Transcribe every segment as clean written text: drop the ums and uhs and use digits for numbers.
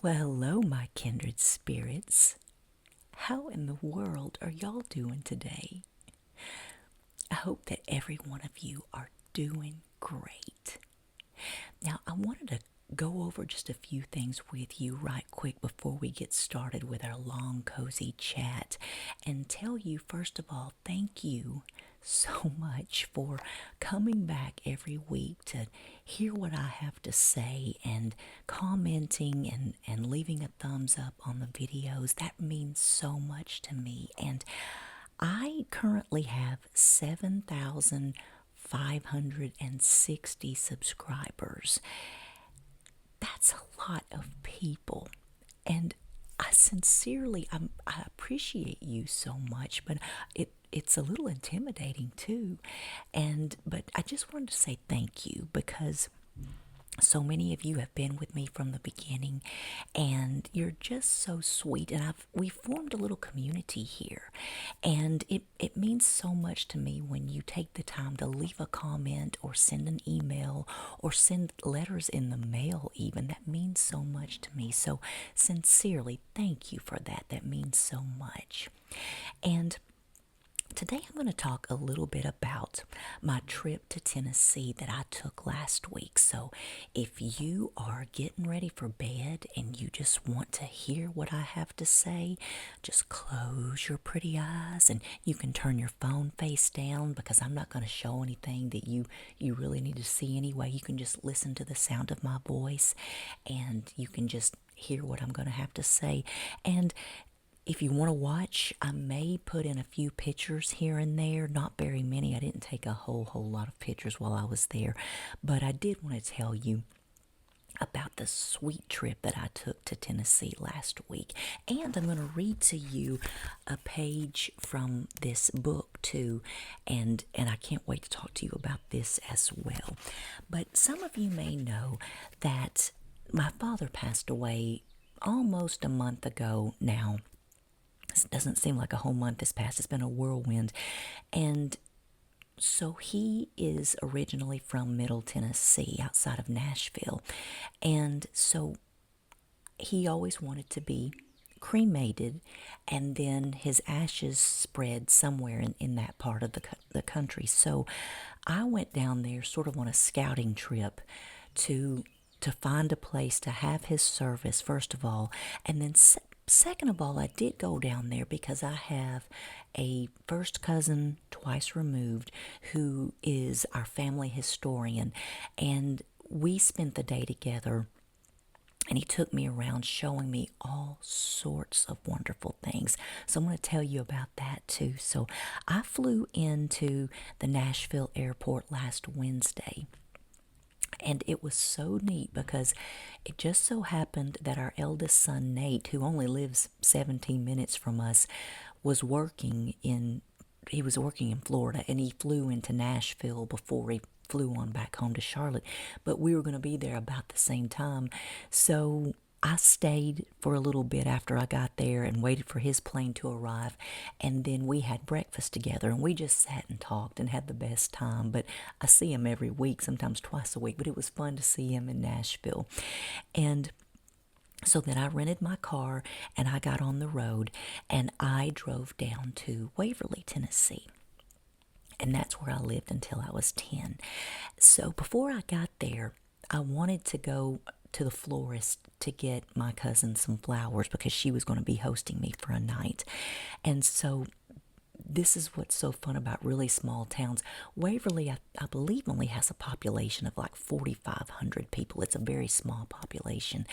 Well, hello, my kindred spirits. How in the world are y'all doing today? I hope that every one of you are doing great. Now, I wanted to go over just a few things with you right quick before we get started with our long, cozy chat and tell you, first of all, thank you so much for coming back every week to hear what I have to say and commenting and leaving a thumbs up on the videos. That means so much to me. And I currently have 7,560 subscribers. That's a lot of people. And I appreciate you so much, but it's a little intimidating too. But I just wanted to say thank you because so many of you have been with me from the beginning, and you're just so sweet. And we formed a little community here, and it means so much to me when you take the time to leave a comment or send an email or send letters in the mail. Even that means so much to me. So sincerely, thank you for that. That means so much. And today I'm going to talk a little bit about my trip to Tennessee that I took last week. So if you are getting ready for bed and you just want to hear what I have to say, just close your pretty eyes and you can turn your phone face down because I'm not going to show anything that you really need to see anyway. You can just listen to the sound of my voice and you can just hear what I'm going to have to say. And if you want to watch, I may put in a few pictures here and there, not very many. I didn't take a whole lot of pictures while I was there, but I did want to tell you about the sweet trip that I took to Tennessee last week. And I'm going to read to you a page from this book too, and I can't wait to talk to you about this as well. But some of you may know that my father passed away almost a month ago now. It doesn't seem like a whole month has passed. It's been a whirlwind. And so he is originally from Middle Tennessee, outside of Nashville. And so he always wanted to be cremated, and then his ashes spread somewhere in that part of the country. So I went down there sort of on a scouting trip to find a place to have his service, first of all, and then second of all, I did go down there because I have a first cousin twice removed who is our family historian, and we spent the day together. And he took me around showing me all sorts of wonderful things. So I'm going to tell you about that too. So I flew into the Nashville airport last Wednesday. And it was so neat because it just so happened that our eldest son, Nate, who only lives 17 minutes from us, was working in Florida, and he flew into Nashville before he flew on back home to Charlotte. But we were going to be there about the same time. So I stayed for a little bit after I got there and waited for his plane to arrive. And then we had breakfast together and we just sat and talked and had the best time. But I see him every week, sometimes twice a week. But it was fun to see him in Nashville. And so then I rented my car and I got on the road and I drove down to Waverly, Tennessee. And that's where I lived until I was 10. So before I got there, I wanted to go to the florist to get my cousin some flowers because she was going to be hosting me for a night. And so this is what's so fun about really small towns. Waverly, I believe, only has a population of like 4,500 people. It's a very small population.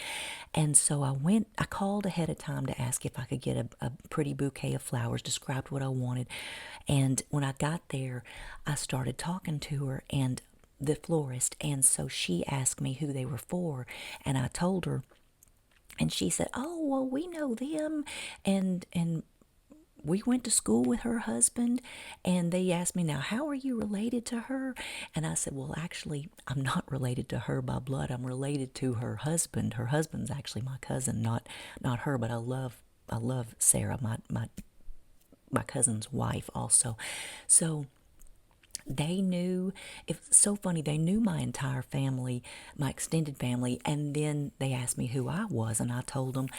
And so I called ahead of time to ask if I could get a pretty bouquet of flowers, described what I wanted. And when I got there, I started talking to her and the florist. And so she asked me who they were for. And I told her, and she said, "Oh, well, we know them. And we went to school with her husband." And they asked me, "Now, how are you related to her?" And I said, "Well, actually, I'm not related to her by blood. I'm related to her husband. Her husband's actually my cousin, not her, but I love Sarah, my cousin's wife also." So They knew, it's so funny, they knew my entire family, my extended family, and then they asked me who I was, and I told them,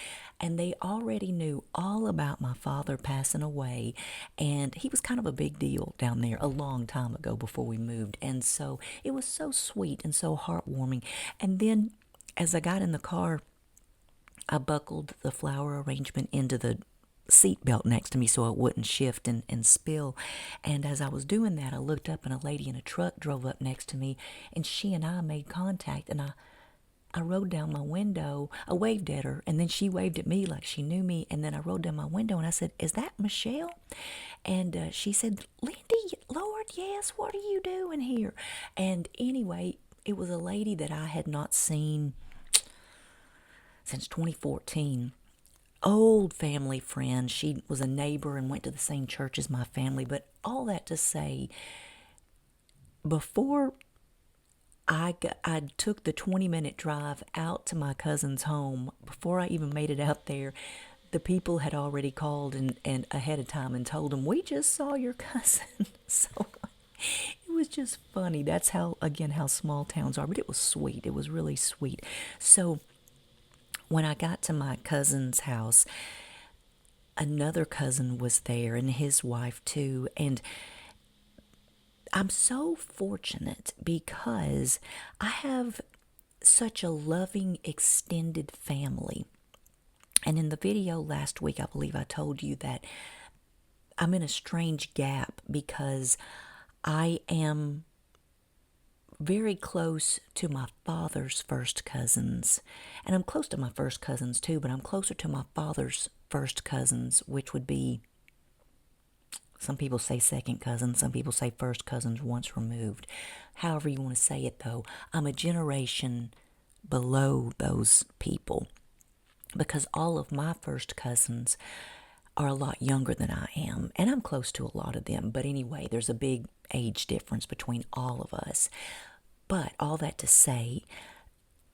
and they already knew all about my father passing away, and he was kind of a big deal down there a long time ago before we moved, and so it was so sweet and so heartwarming. And then as I got in the car, I buckled the flower arrangement into the seat belt next to me so it wouldn't shift and spill. And as I was doing that, I looked up and a lady in a truck drove up next to me, and she and I made contact, and I rolled down my window. I waved at her, and then she waved at me like she knew me, and then I rolled down my window and I said, "Is that Michelle?" And she said, "Lindy, Lord, yes, what are you doing here?" And anyway, it was a lady that I had not seen since 2014. Old family friend. She was a neighbor and went to the same church as my family. But all that to say, before I took the 20-minute drive out to my cousin's home, before I even made it out there, the people had already called and ahead of time and told them, "We just saw your cousin." So it was just funny. That's how, again, how small towns are. But it was sweet. It was really sweet. So when I got to my cousin's house, another cousin was there and his wife too. And I'm so fortunate because I have such a loving extended family. And in the video last week, I believe I told you that I'm in a strange gap because I am very close to my father's first cousins. And I'm close to my first cousins too, but I'm closer to my father's first cousins, which would be, some people say second cousins, some people say first cousins once removed. However you want to say it though, I'm a generation below those people because all of my first cousins are a lot younger than I am, and I'm close to a lot of them. But anyway, there's a big age difference between all of us. But all that to say,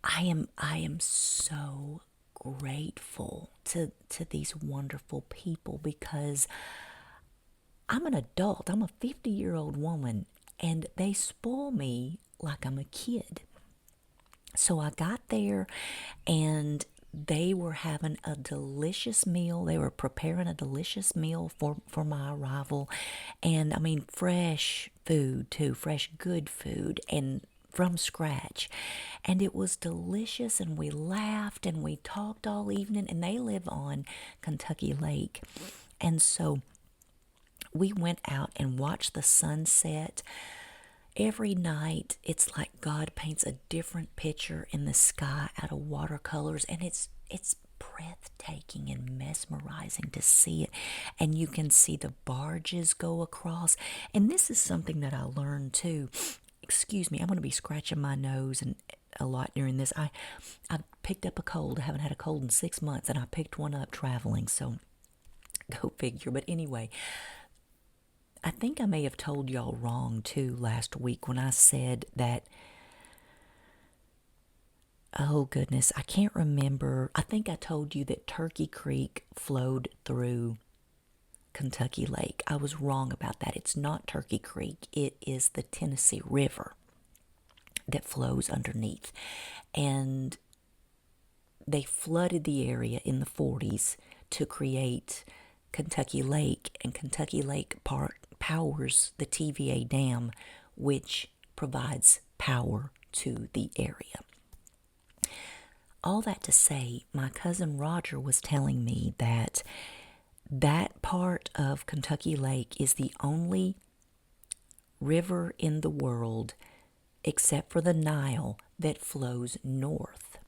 I am so grateful to these wonderful people because I'm an adult. I'm a 50-year-old woman, and they spoil me like I'm a kid. So I got there, and they were having a delicious meal. They were preparing a delicious meal for my arrival. And I mean, fresh food too, fresh good food, and from scratch. And it was delicious, and we laughed and we talked all evening, and they live on Kentucky Lake. And so we went out and watched the sunset. Every night, it's like God paints a different picture in the sky out of watercolors, and it's breathtaking and mesmerizing to see it. And you can see the barges go across. And this is something that I learned too. Excuse me, I'm going to be scratching my nose and a lot during this. I picked up a cold. I haven't had a cold in 6 months, and I picked one up traveling. So go figure. But anyway, I think I may have told y'all wrong too last week when I said that, oh goodness, I can't remember. I think I told you that Turkey Creek flowed through Kentucky Lake. I was wrong about that. It's not Turkey Creek. It is the Tennessee River that flows underneath. And they flooded the area in the 40s to create Kentucky Lake, and Kentucky Lake powers the TVA Dam, which provides power to the area. All that to say, my cousin Roger was telling me that that part of Kentucky Lake is the only river in the world, except for the Nile, that flows north.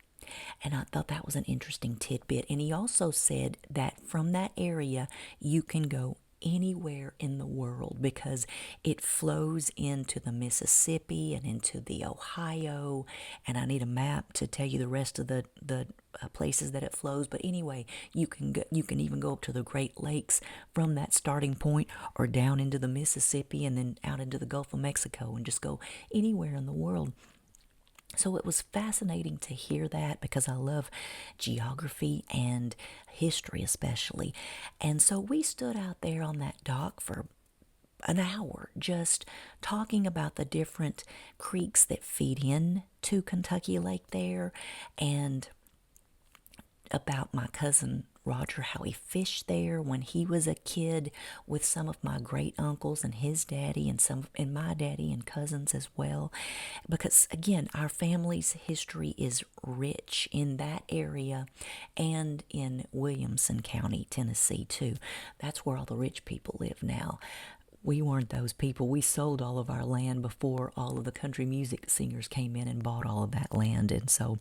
And I thought that was an interesting tidbit. And he also said that from that area, you can go anywhere in the world because it flows into the Mississippi and into the Ohio. And I need a map to tell you the rest of the places that it flows. But anyway, you can even go up to the Great Lakes from that starting point, or down into the Mississippi and then out into the Gulf of Mexico, and just go anywhere in the world. So it was fascinating to hear that because I love geography and history especially. And so we stood out there on that dock for an hour just talking about the different creeks that feed in to Kentucky Lake there, and about my cousin Roger, how he fished there when he was a kid with some of my great uncles and his daddy and my daddy and cousins as well. Because again, our family's history is rich in that area and in Williamson County, Tennessee too. That's where all the rich people live now. We weren't those people. We sold all of our land before all of the country music singers came in and bought all of that land. And so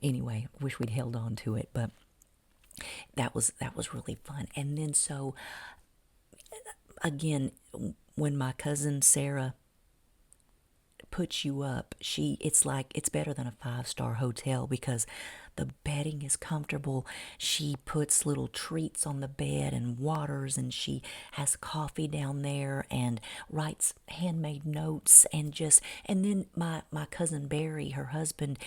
anyway, wish we'd held on to it, but that was really fun. And then so again, when my cousin Sarah puts you up, it's better than a 5-star hotel because the bedding is comfortable. She puts little treats on the bed and waters, and she has coffee down there and writes handmade notes, and then my cousin Barry, her husband,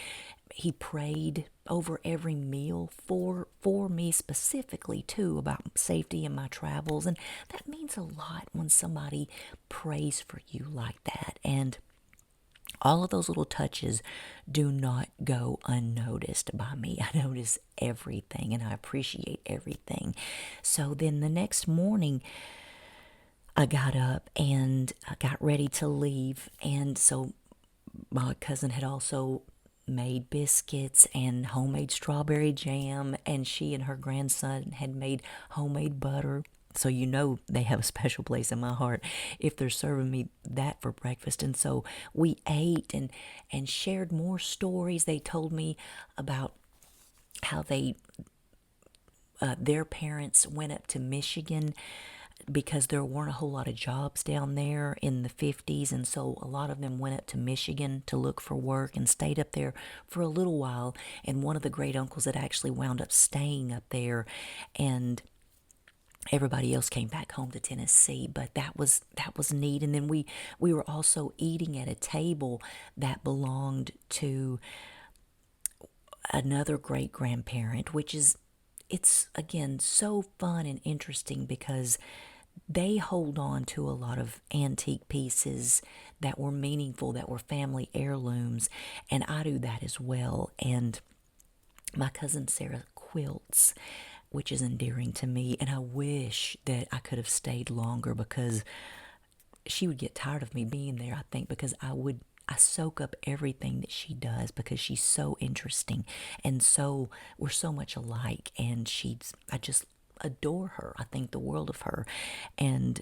he prayed over every meal for me specifically too, about safety in my travels. And that means a lot when somebody prays for you like that. And all of those little touches do not go unnoticed by me. I notice everything and I appreciate everything. So then the next morning, I got up and I got ready to leave. And so my cousin had also made biscuits and homemade strawberry jam, and she and her grandson had made homemade butter. So you know they have a special place in my heart if they're serving me that for breakfast. And so we ate and shared more stories. They told me about how their parents went up to Michigan because there weren't a whole lot of jobs down there in the 50s, and so a lot of them went up to Michigan to look for work and stayed up there for a little while. And one of the great uncles had actually wound up staying up there, and everybody else came back home to Tennessee. But that was neat. And then we were also eating at a table that belonged to another great grandparent, which is, it's again so fun and interesting because they hold on to a lot of antique pieces that were meaningful, that were family heirlooms, and I do that as well. And my cousin Sarah quilts, which is endearing to me, and I wish that I could have stayed longer because she would get tired of me being there, I think, because I soak up everything that she does because she's so interesting, and so we're so much alike, and I just adore her. I think the world of her, and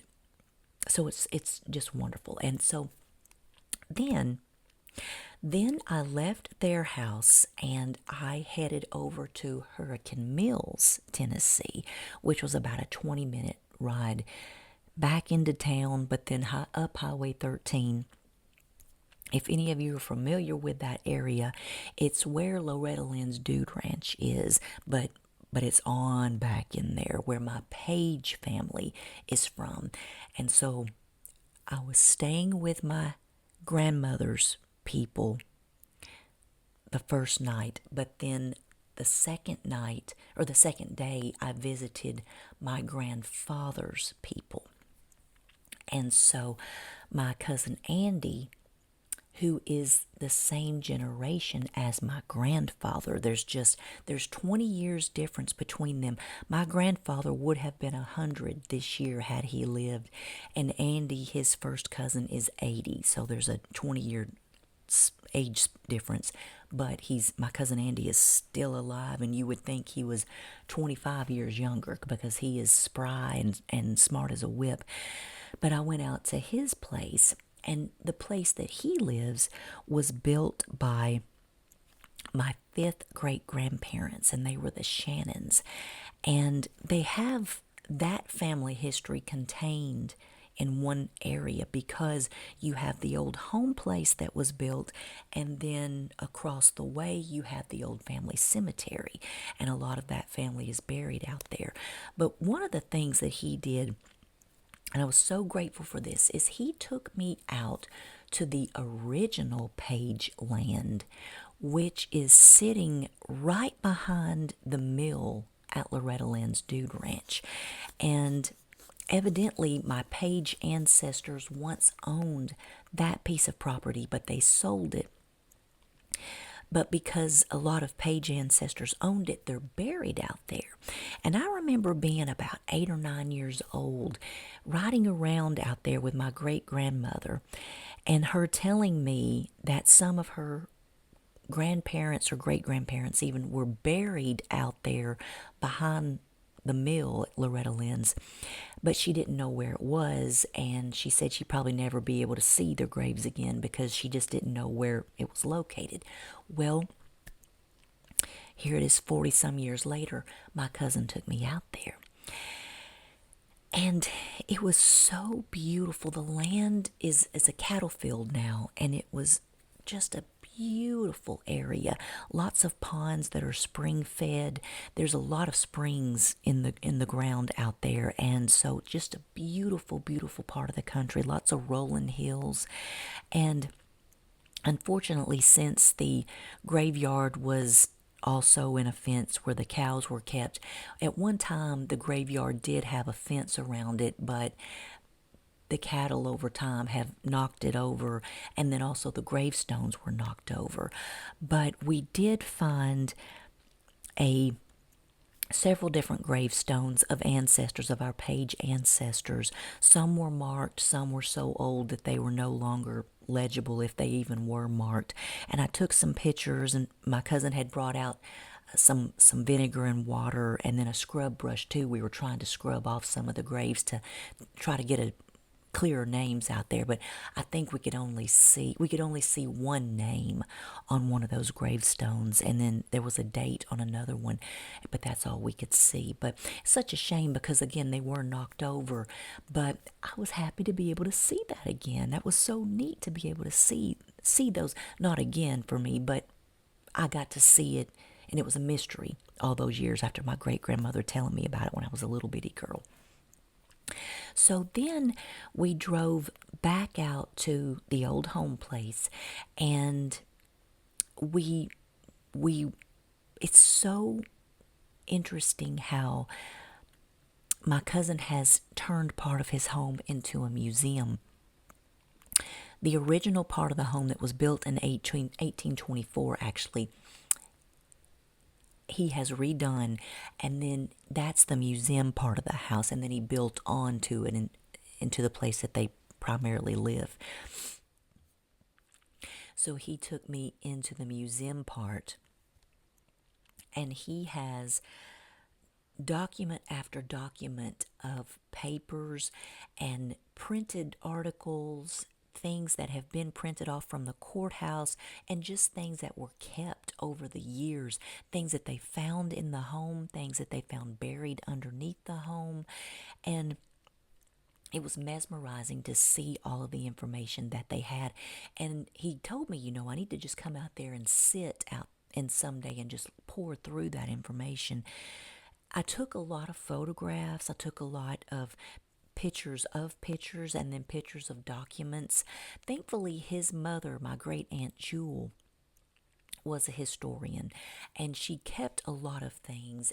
so it's just wonderful. And so then I left their house and I headed over to Hurricane Mills, Tennessee, which was about a 20-minute ride back into town, but then up Highway 13. If any of you are familiar with that area, it's where Loretta Lynn's Dude Ranch is, but it's on back in there where my Page family is from. And so I was staying with my grandmother's people the first night, but then the second night, or the second day, I visited my grandfather's people. And so my cousin Andy, who is the same generation as my grandfather. There's 20 years difference between them. My grandfather would have been 100 this year had he lived, and Andy, his first cousin, is 80. So there's a 20-year age difference. But my cousin Andy is still alive, and you would think he was 25 years younger because he is spry and smart as a whip. But I went out to his place, and the place that he lives was built by my 5th great-grandparents, and they were the Shannons. And they have that family history contained in one area because you have the old home place that was built, and then across the way you have the old family cemetery, and a lot of that family is buried out there. But one of the things that he did, and I was so grateful for this, is he took me out to the original Page land, which is sitting right behind the mill at Loretta Lynn's Dude Ranch. And evidently my Page ancestors once owned that piece of property, but they sold it. But because a lot of Page ancestors owned it, they're buried out there. And I remember being about 8 or 9 years old, riding around out there with my great grandmother, and her telling me that some of her grandparents or great grandparents even were buried out there behind the mill at Loretta Lynn's, but she didn't know where it was, and she said she'd probably never be able to see their graves again because she just didn't know where it was located. Well, here it is 40 some years later, my cousin took me out there. And it was so beautiful. The land is a cattle field now, and it was just a beautiful area. Lots of ponds that are spring fed. There's a lot of springs in the ground out there, and so just a beautiful, beautiful part of the country. Lots of rolling hills. And unfortunately, since the graveyard was also in a fence where the cows were kept, at one time the graveyard did have a fence around it, but the cattle over time have knocked it over, and then also the gravestones were knocked over. But we did find several different gravestones of ancestors, of our Page ancestors. Some were marked, some were so old that they were no longer legible if they even were marked. And I took some pictures, and my cousin had brought out some vinegar and water, and then a scrub brush too. We were trying to scrub off some of the graves to try to get a clearer names out there, but I think we could only see one name on one of those gravestones, and then there was a date on another one, but that's all we could see. But it's such a shame because again they were knocked over, but I was happy to be able to see that again. That was so neat to be able to see those, not again for me, but I got to see it, and it was a mystery all those years after my great grandmother telling me about it when I was a little bitty girl. So then we drove back out to the old home place, and we it's so interesting how my cousin has turned part of his home into a museum. The original part of the home that was built in 1824, actually, he has redone, and then that's the museum part of the house, and then he built onto it into the place that they primarily live. So he took me into the museum part, and he has document after document of papers and printed articles, things that have been printed off from the courthouse, and just things that were kept over the years, things that they found in the home, things that they found buried underneath the home. And it was mesmerizing to see all of the information that they had. And he told me, I need to just come out there and sit out and someday and just pour through that information. I took a lot of photographs. I took a lot of pictures, and then pictures of documents. Thankfully, his mother, my great Aunt Jewel, was a historian, and she kept a lot of things.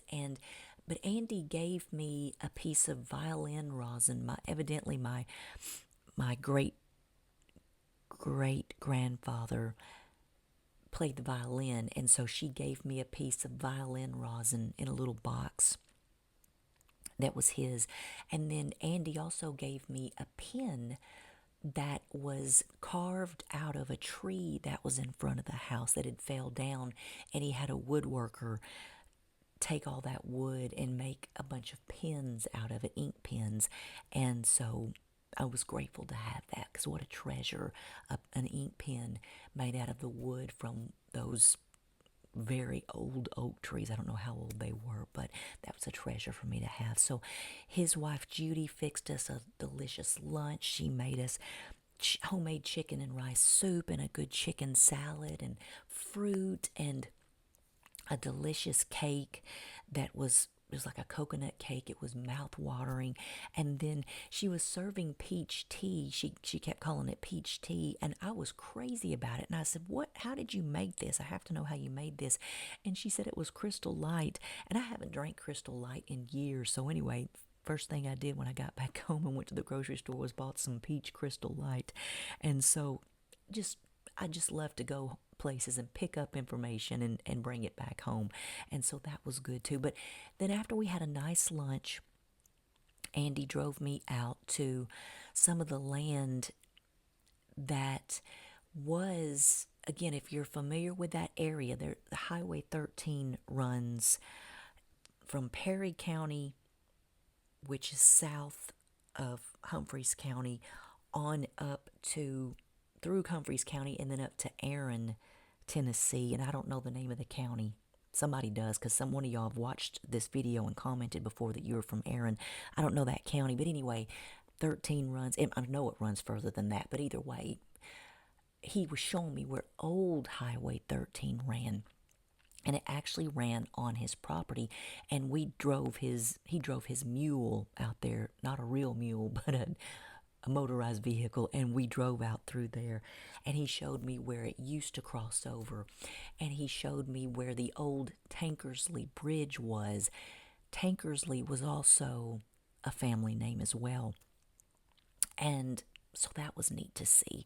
But Andy gave me a piece of violin rosin. Evidently my great grandfather played the violin, and so she gave me a piece of violin rosin in a little box that was his. And then Andy also gave me a pin that was carved out of a tree that was in front of the house that had fell down, and he had a woodworker take all that wood and make a bunch of pins out of it, ink pens. And so I was grateful to have that, because what a treasure, an ink pen made out of the wood from those very old oak trees. I don't know how old they were, but that was a treasure for me to have. So his wife Judy fixed us a delicious lunch. She made us homemade chicken and rice soup and a good chicken salad and fruit and a delicious cake that was like a coconut cake. It was mouth-watering. And then she was serving peach tea. She kept calling it peach tea, and I was crazy about it. And I said, how did you make this? I have to know how you made this. And she said it was Crystal Light, and I haven't drank Crystal Light in years. So anyway, first thing I did when I got back home and went to the grocery store was bought some peach crystal light. And so I just love to go places and pick up information and bring it back home. And so that was good too. But then after we had a nice lunch, Andy drove me out to some of the land that was, again, if you're familiar with that area, there, the Highway 13 runs from Perry County, which is south of Humphreys County, on up to through Humphreys County and then up to Aaron, Tennessee. And I don't know the name of the county. Somebody does, because one of y'all have watched this video and commented before that you're from Aaron. I don't know that county, but anyway, 13 runs. I know it runs further than that, but either way, he was showing me where old Highway 13 ran. And it actually ran on his property, and he drove his mule out there, not a real mule, but a motorized vehicle, and we drove out through there. And he showed me where it used to cross over, and he showed me where the old Tankersley Bridge was. Tankersley was also a family name as well, and so that was neat to see.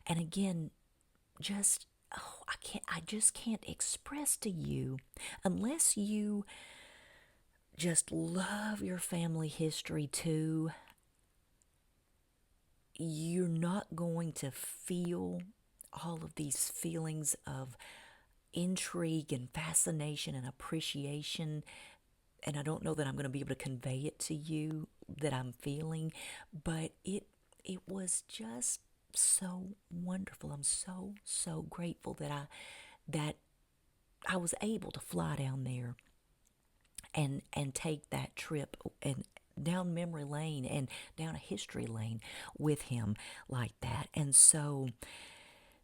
And again, I just can't express to you, unless you just love your family history too, you're not going to feel all of these feelings of intrigue and fascination and appreciation. And I don't know that I'm going to be able to convey it to you that I'm feeling, but it was just so wonderful. I'm so grateful that I was able to fly down there and take that trip and down memory lane and down a history lane with him like that. And so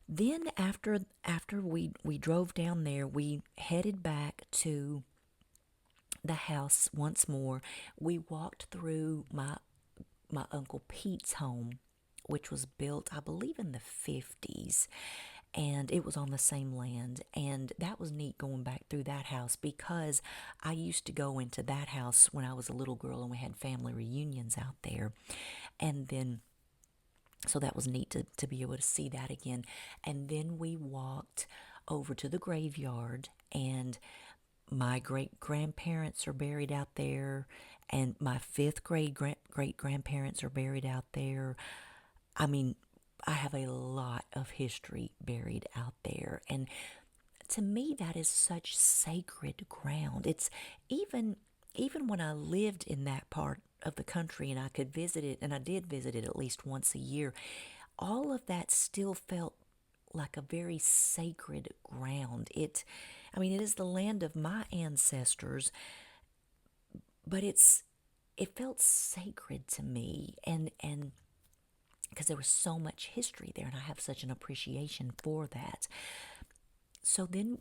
then after we drove down there, we headed back to the house once more. We walked through my Uncle Pete's home, which was built, I believe, in the 50s. And it was on the same land. And that was neat going back through that house, because I used to go into that house when I was a little girl and we had family reunions out there. And then, so that was neat to be able to see that again. And then we walked over to the graveyard, and my great-grandparents are buried out there, and my fifth grade great-grandparents are buried out there. I mean, I have a lot of history buried out there. And to me, that is such sacred ground. It's even when I lived in that part of the country and I could visit it, and I did visit it at least once a year, all of that still felt like a very sacred ground. It is the land of my ancestors, but it felt sacred to me, and because there was so much history there, and I have such an appreciation for that. So then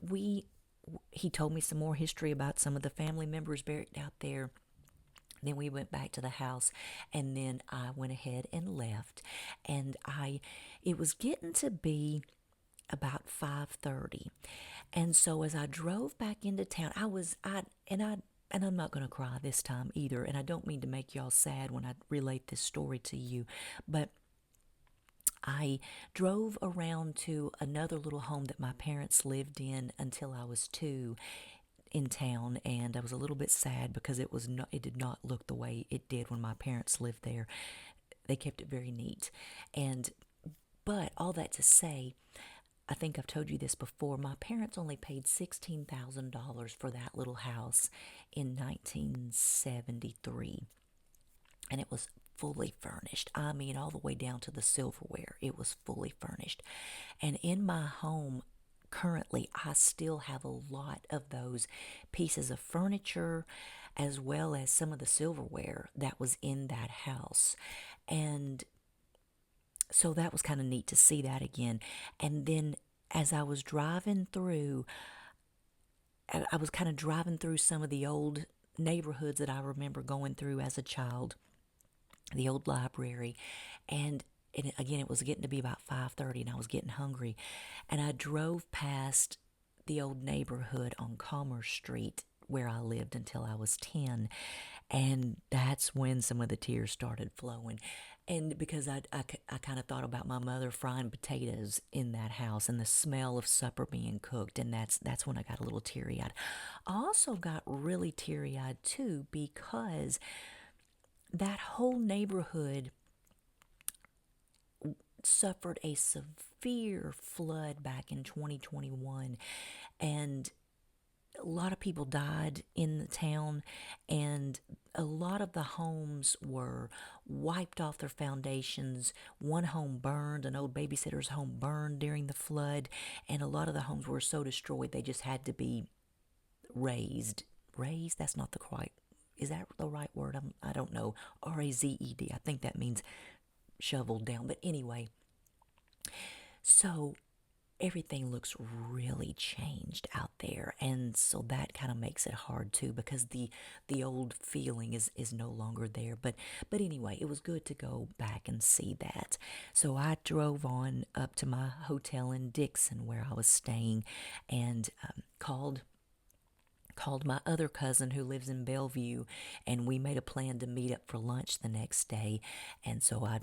he told me some more history about some of the family members buried out there. Then we went back to the house, and then I went ahead and left. And it was getting to be about 5:30. And so as I drove back into town, and I'm not going to cry this time either, and I don't mean to make y'all sad when I relate this story to you, but I drove around to another little home that my parents lived in until I was 2 in town, and I was a little bit sad because it did not look the way it did when my parents lived there. They kept it very neat. But all that to say, I think I've told you this before, my parents only paid $16,000 for that little house in 1973. And it was fully furnished. I mean, all the way down to the silverware. It was fully furnished. And in my home, currently, I still have a lot of those pieces of furniture, as well as some of the silverware that was in that house. And so that was kind of neat to see that again. And then as I was driving through, I was kind of driving through some of the old neighborhoods that I remember going through as a child, the old library, and again, it was getting to be about 5:30, and I was getting hungry, and I drove past the old neighborhood on Commerce Street where I lived until I was 10, And that's when some of the tears started flowing. And because I kind of thought about my mother frying potatoes in that house and the smell of supper being cooked. And that's when I got a little teary eyed. I also got really teary eyed too because that whole neighborhood suffered a severe flood back in 2021, and a lot of people died in the town, and a lot of the homes were wiped off their foundations. One home burned, an old babysitter's home burned during the flood, and a lot of the homes were so destroyed they just had to be razed. Razed? That's not the right. Is that the right word? I don't know. razed. I think that means shoveled down. But anyway, so everything looks really changed out there, and so that kind of makes it hard too because the old feeling is no longer there. But anyway, it was good to go back and see that. So I drove on up to my hotel in Dixon where I was staying, and called my other cousin who lives in Bellevue, and we made a plan to meet up for lunch the next day. And so I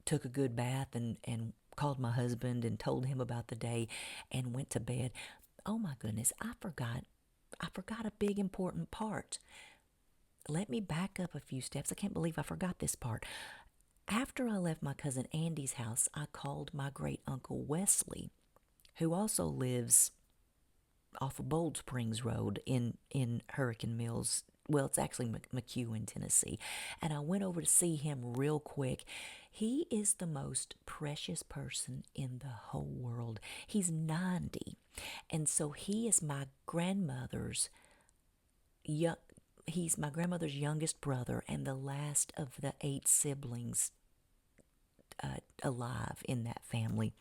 took a good bath and called my husband and told him about the day and went to bed. Oh my goodness, I forgot a big important part. Let me back up a few steps. I can't believe I forgot this part. After I left my cousin Andy's house, I called my great uncle Wesley, who also lives off of Bold Springs Road in Hurricane Mills. Well, it's actually McEwen, Tennessee. And I went over to see him real quick. He is the most precious person in the whole world. He's 90. And so he is my grandmother's he's my grandmother's youngest brother and the last of the 8 siblings alive in that family.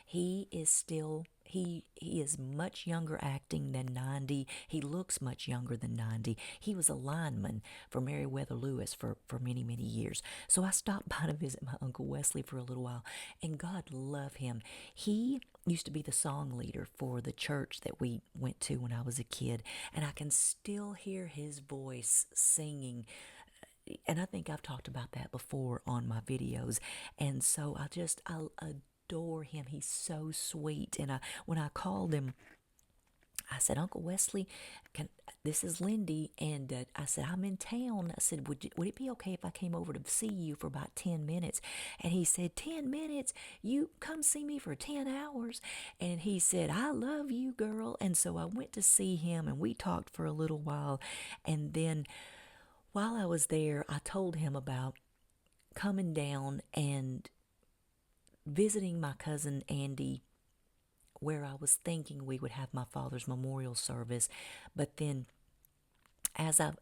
He is still he is much younger acting than 90. He looks much younger than 90. He was a lineman for Meriwether Lewis for many, many years. So I stopped by to visit my Uncle Wesley for a little while, and God love him. He used to be the song leader for the church that we went to when I was a kid, and I can still hear his voice singing. And I think I've talked about that before on my videos. And so I adore him. He's so sweet. And when I called him, I said, Uncle Wesley, this is Lindy. And I said, I'm in town. I said, would it be okay if I came over to see you for about 10 minutes? And he said, 10 minutes? You come see me for 10 hours? And he said, I love you, girl. And so I went to see him, and we talked for a little while. And then while I was there, I told him about coming down and visiting my cousin Andy, where I was thinking we would have my father's memorial service. But then as I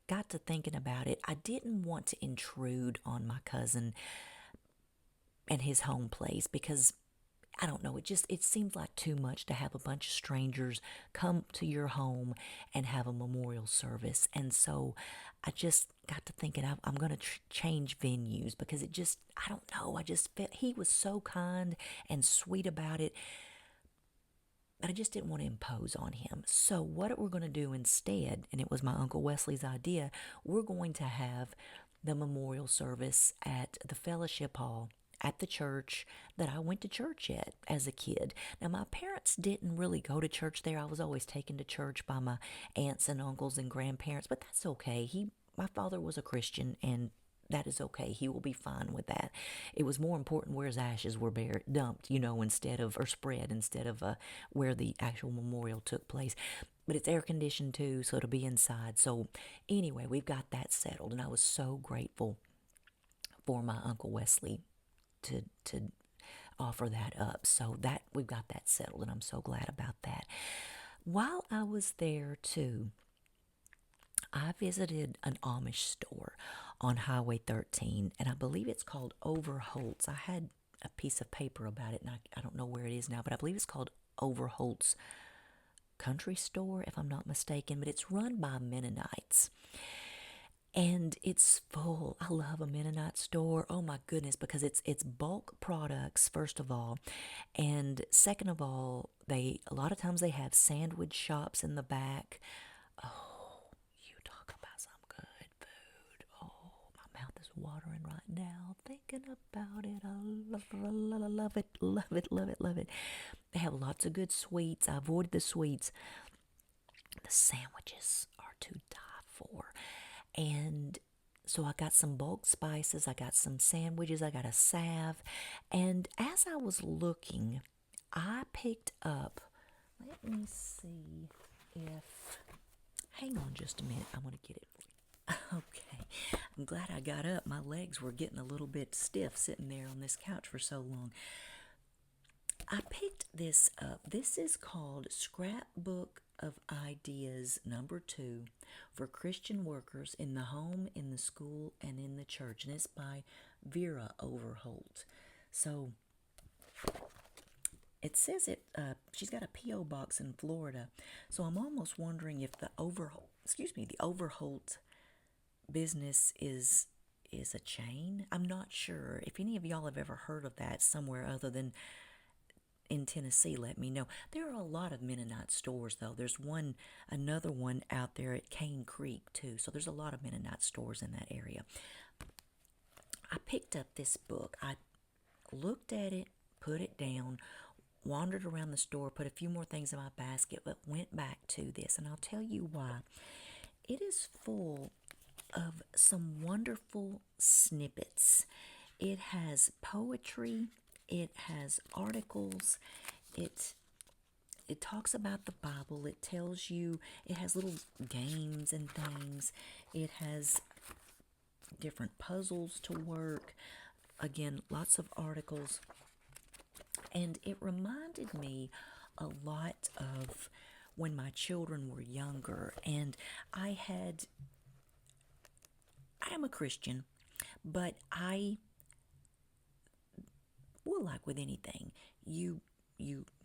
got to thinking about it, I didn't want to intrude on my cousin and his home place because I don't know, it seemed like too much to have a bunch of strangers come to your home and have a memorial service. And so I just got to thinking I'm going to change venues because I don't know, I just felt he was so kind and sweet about it, but I just didn't want to impose on him. So what we're going to do instead, and it was my Uncle Wesley's idea, we're going to have the memorial service at the fellowship hall at the church that I went to church at as a kid. Now, my parents didn't really go to church there. I was always taken to church by my aunts and uncles and grandparents, but that's okay. My father was a Christian, and that is okay. He will be fine with that. It was more important where his ashes were dumped, spread instead of where the actual memorial took place. But it's air conditioned too, so it'll be inside. So anyway, we've got that settled, and I was so grateful for my Uncle Wesley to offer that up. So that we've got that settled, and I'm so glad about that. While I was there too, I visited an Amish store on Highway 13, and I believe it's called Overholt's. I had a piece of paper about it, and I don't know where it is now, but I believe it's called Overholt's Country Store, if I'm not mistaken, but it's run by Mennonites. And it's full. I love a Mennonite store. Oh my goodness, because it's bulk products, first of all. And second of all, a lot of times they have sandwich shops in the back. Oh, you talk thinking about it. I love it, love it, love it, love it. They have lots of good sweets. I avoided the sweets. The sandwiches are to die for. And so I got some bulk spices, I got some sandwiches, I got a salve. And as I was looking, I picked up, let me see if, hang on just a minute, I'm going to get it. Okay, I'm glad I got up. My legs were getting a little bit stiff sitting there on this couch for so long. I picked this up. This is called Scrapbook of Ideas #2 for Christian Workers in the Home, in the School, and in the Church. And it's by Vera Overholt. So it says she's got a P.O. box in Florida. So I'm almost wondering if the Overholt business is a chain. I'm not sure. If any of y'all have ever heard of that somewhere other than in Tennessee, let me know. There are a lot of Mennonite stores, though. There's another one out there at Cane Creek, too. So there's a lot of Mennonite stores in that area. I picked up this book. I looked at it, put it down, wandered around the store, put a few more things in my basket, but went back to this. And I'll tell you why. It is full of some wonderful snippets. It has poetry. It has articles. It talks about the Bible. It tells you, it has little games and things. It has different puzzles to work. Again, lots of articles. And it reminded me a lot of when my children were younger. And I am a Christian, but well, like with anything, you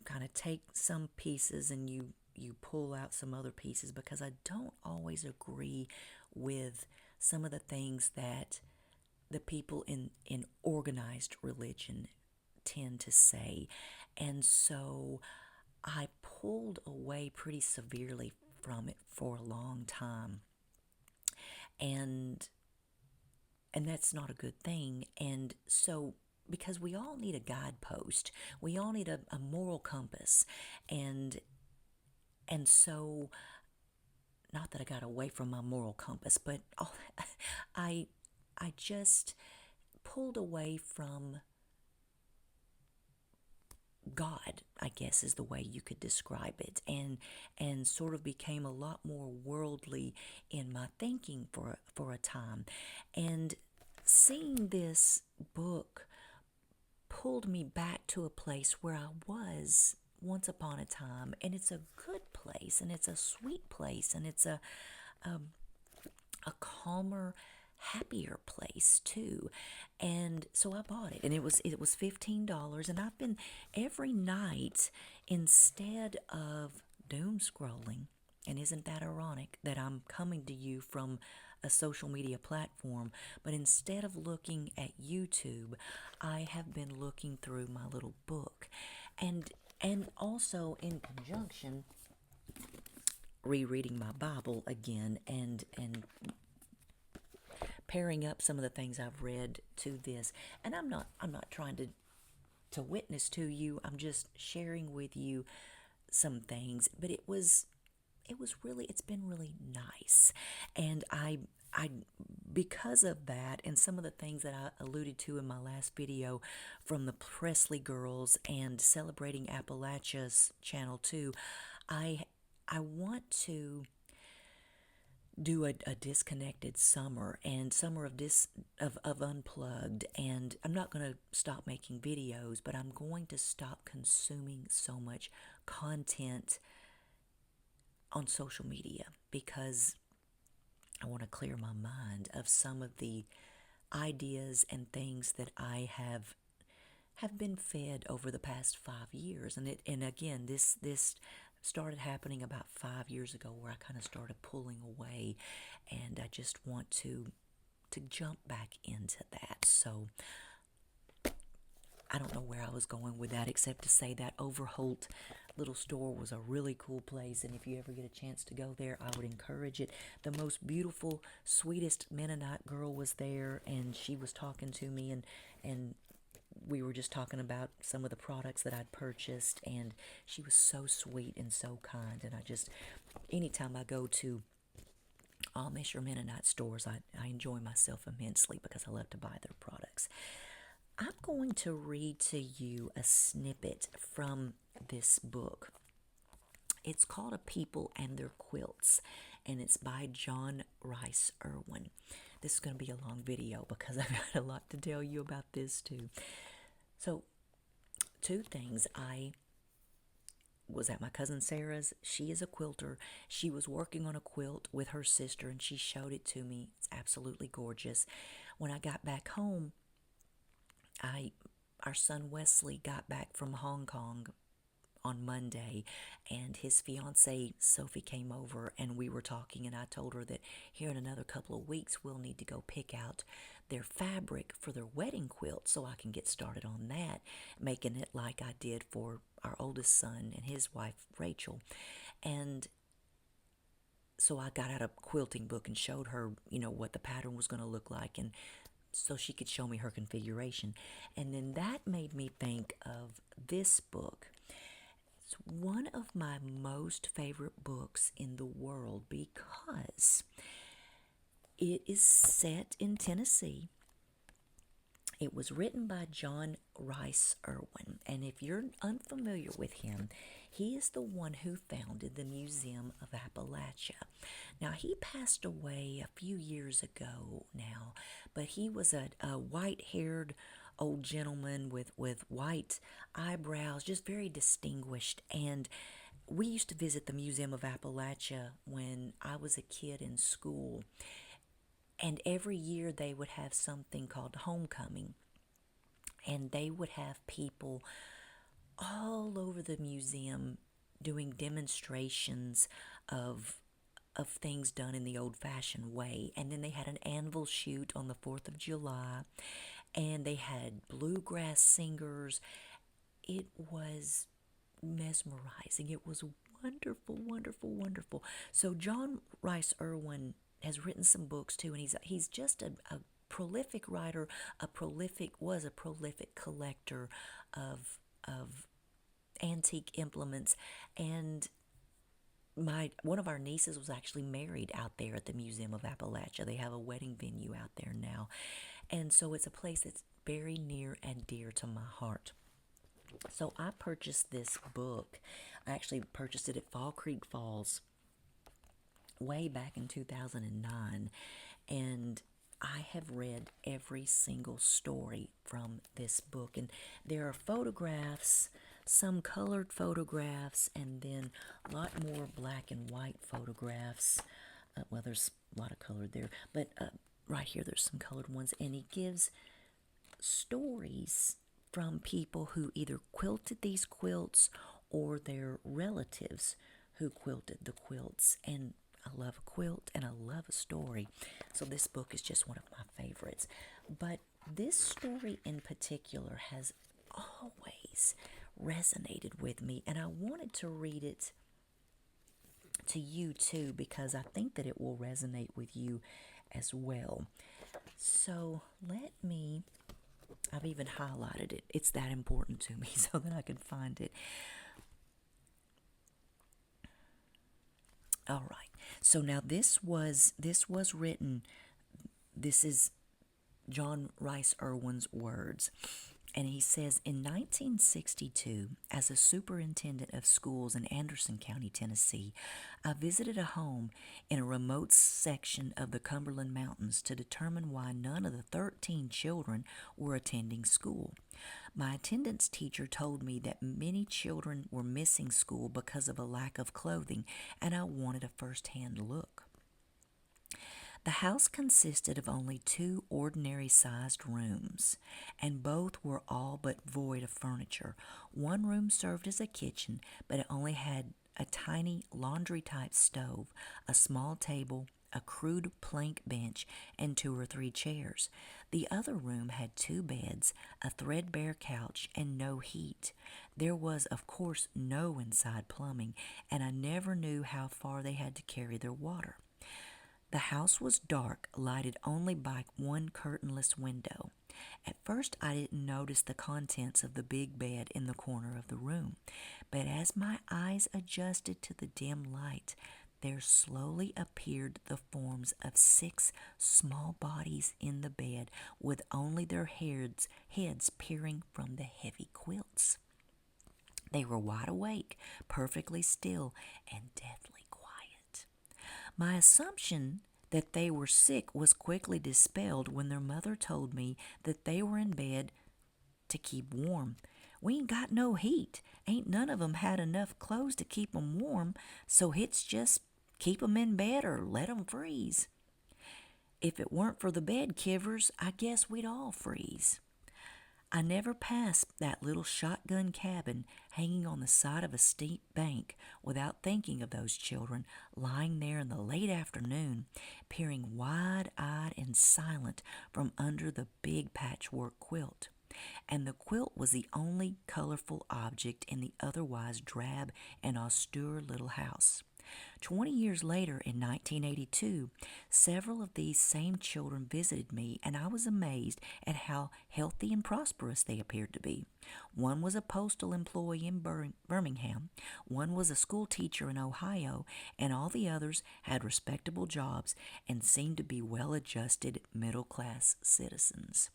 kind of take some pieces and you pull out some other pieces, because I don't always agree with some of the things that the people in organized religion tend to say. And so I pulled away pretty severely from it for a long time. And that's not a good thing. And so, because we all need a guidepost, we all need a moral compass. And so, not that I got away from my moral compass, but I just pulled away from God, I guess is the way you could describe it, and sort of became a lot more worldly in my thinking for a time. And seeing this book pulled me back to a place where I was once upon a time, and it's a good place, and it's a sweet place, and it's a calmer, happier place too. And so I bought it, and it was $15. And I've been every night, instead of doom scrolling, and isn't that ironic that I'm coming to you from a social media platform, but instead of looking at YouTube, I have been looking through my little book, and also in conjunction rereading my Bible again, and pairing up some of the things I've read to this. And I'm not trying to witness to you. I'm just sharing with you some things. But it's been really nice. And I because of that, and some of the things that I alluded to in my last video from the Presley Girls and Celebrating Appalachia's channel too, I want to do a disconnected summer, and summer of unplugged. And I'm not going to stop making videos, but I'm going to stop consuming so much content on social media, because I want to clear my mind of some of the ideas and things that I have been fed over the past 5 years. And again, this started happening about 5 years ago, where I kind of started pulling away, and I just want to jump back into that. So I don't know where I was going with that except to say that Overholt little store was a really cool place, and if you ever get a chance to go there, I would encourage it. The most beautiful, sweetest Mennonite girl was there, and she was talking to me, and we were just talking about some of the products that I'd purchased, and she was so sweet and so kind. And I just, anytime I go to Amish or Mennonite stores, I enjoy myself immensely because I love to buy their products. I'm going to read to you a snippet from this book. It's called A People and Their Quilts, and it's by John Rice Irwin. This is going to be a long video because I've got a lot to tell you about this too. So, two things. I was at my cousin Sarah's. She is a quilter. She was working on a quilt with her sister, and she showed it to me. It's absolutely gorgeous. When I got back home, our son Wesley got back from Hong Kong on Monday, and his fiancée Sophie came over, and we were talking, and I told her that here in another couple of weeks we'll need to go pick out their fabric for their wedding quilt so I can get started on that, making it like I did for our oldest son and his wife Rachel. And so I got out a quilting book and showed her, what the pattern was going to look like, and so she could show me her configuration. And then that made me think of this book. It's one of my most favorite books in the world because it is set in Tennessee. It was written by John Rice Irwin, and if you're unfamiliar with him, he is the one who founded the Museum of Appalachia. Now, he passed away a few years ago now, but he was a white-haired old gentleman with white eyebrows, just very distinguished, and we used to visit the Museum of Appalachia when I was a kid in school. And every year they would have something called homecoming. And they would have people all over the museum doing demonstrations of things done in the old-fashioned way. And then they had an anvil shoot on the 4th of July. And they had bluegrass singers. It was mesmerizing. It was wonderful, wonderful, wonderful. So John Rice Irwin has written some books too, and he's just a prolific writer, was a prolific collector of antique implements, and one of our nieces was actually married out there at the Museum of Appalachia. They have a wedding venue out there now, and so it's a place that's very near and dear to my heart. So I purchased this book. I actually purchased it at Fall Creek Falls way back in 2009, and I have read every single story from this book, and there are photographs, some colored photographs, and then a lot more black and white photographs. Well, there's a lot of color there, but right here there's some colored ones, and he gives stories from people who either quilted these quilts or their relatives who quilted the quilts. And I love a quilt and I love a story. So this book is just one of my favorites. But this story in particular has always resonated with me, and I wanted to read it to you too because I think that it will resonate with you as well. So I've even highlighted it. It's that important to me so that I can find it. All right. So now this was written. This is John Rice Irwin's words. And he says, in 1962, as a superintendent of schools in Anderson County, Tennessee, I visited a home in a remote section of the Cumberland Mountains to determine why none of the 13 children were attending school. My attendance teacher told me that many children were missing school because of a lack of clothing, and I wanted a first-hand look. The house consisted of only 2 ordinary-sized rooms, and both were all but void of furniture. One room served as a kitchen, but it only had a tiny laundry-type stove, a small table, a crude plank bench, and 2 or 3 chairs. The other room had 2 beds, a threadbare couch, and no heat. There was, of course, no inside plumbing, and I never knew how far they had to carry their water. The house was dark, lighted only by one curtainless window. At first I didn't notice the contents of the big bed in the corner of the room, but as my eyes adjusted to the dim light, there slowly appeared the forms of 6 small bodies in the bed, with only their heads peering from the heavy quilts. They were wide awake, perfectly still, and deathly quiet. My assumption that they were sick was quickly dispelled when their mother told me that they were in bed to keep warm. We ain't got no heat. Ain't none of 'em had enough clothes to keep 'em warm, so it's just keep 'em in bed or let 'em freeze. If it weren't for the bed kivers, I guess we'd all freeze. I never passed that little shotgun cabin hanging on the side of a steep bank without thinking of those children lying there in the late afternoon, peering wide-eyed and silent from under the big patchwork quilt. And the quilt was the only colorful object in the otherwise drab and austere little house. 20 years later, in 1982, several of these same children visited me, and I was amazed at how healthy and prosperous they appeared to be. One was a postal employee in Birmingham, one was a school teacher in Ohio, and all the others had respectable jobs and seemed to be well-adjusted middle-class citizens.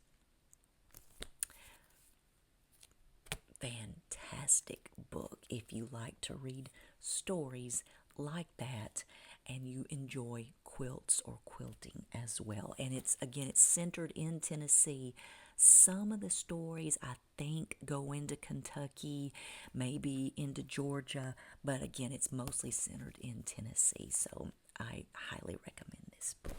Fantastic book if you like to read stories like that and you enjoy quilts or quilting as well. And it's centered in Tennessee. Some of the stories I think go into Kentucky, maybe into Georgia, but again, it's mostly centered in Tennessee. So I highly recommend this book.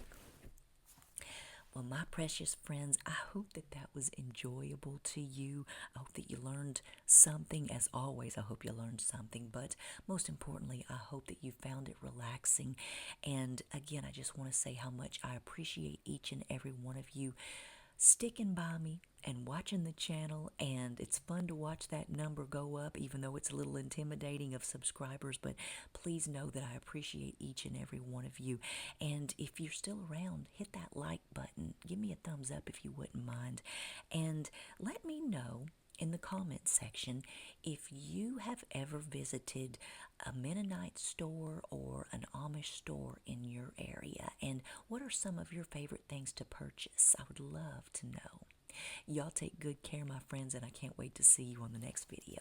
Well, my precious friends, I hope that was enjoyable to you. I hope that you learned something. As always, I hope you learned something. But most importantly, I hope that you found it relaxing. And again, I just want to say how much I appreciate each and every one of you sticking by me and watching the channel, and it's fun to watch that number go up, even though it's a little intimidating of subscribers. But please know that I appreciate each and every one of you. And if you're still around, hit that like button. Give me a thumbs up if you wouldn't mind. And let me know in the comments section if you have ever visited a Mennonite store or an Amish store in your area, and what are some of your favorite things to purchase. I would love to know. Y'all take good care, my friends, and I can't wait to see you on the next video.